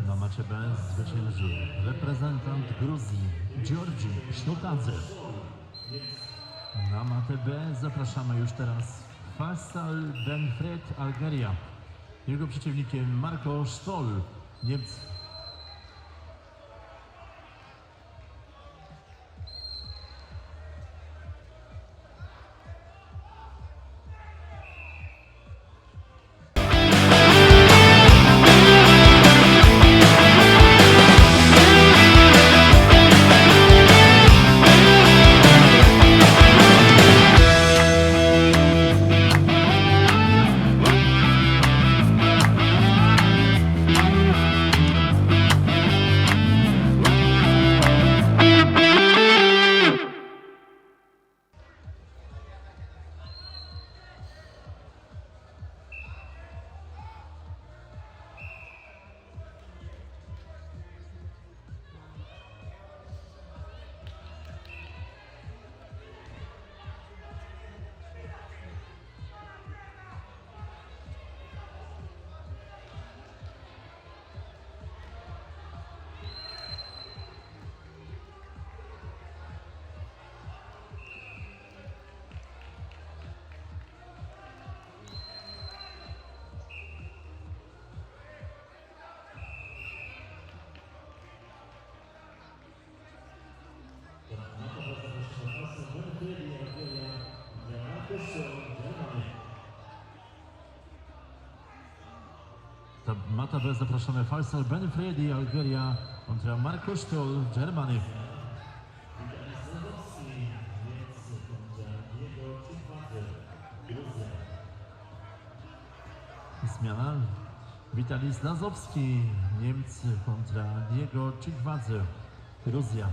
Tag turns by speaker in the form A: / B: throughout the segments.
A: Na macie B zwyciężył reprezentant Gruzji Georgi Sznutadze. Na matę B zapraszamy już teraz Faisal Benfred, Algeria. Jego przeciwnikiem Marco Stoll, Niemcy. Mata B zapraszamy Faisal Benfredi, Algeria kontra Marco Stoll, Germany. Zmiana. Witalis Lazowski, Niemcy kontra Diego Czikwadze, Gruzja.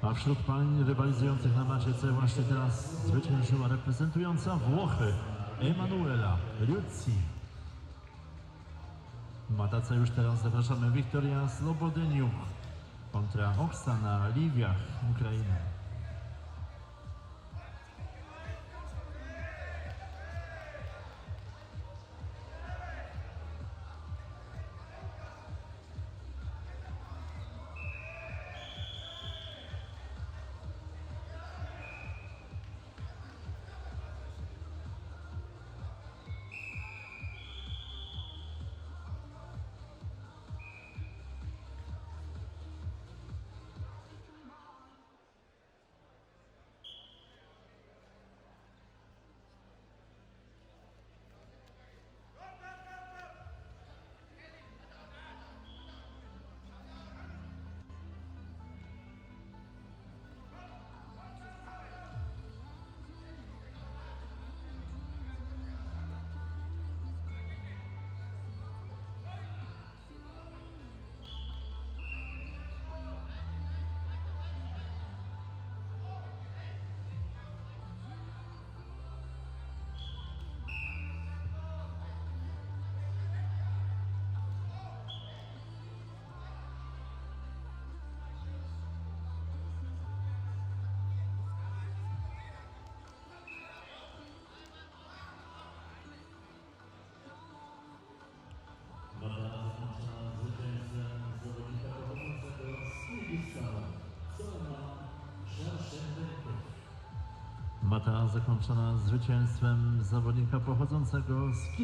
A: A wśród pań rywalizujących na macie C właśnie teraz zwyciężyła reprezentująca Włochy Emanuela Liuzzi. Mata C już teraz zapraszamy Wiktoria Slobodyniuk kontra Oksana Liwiach, Ukraina. Mata zakończona zwycięstwem zawodnika pochodzącego z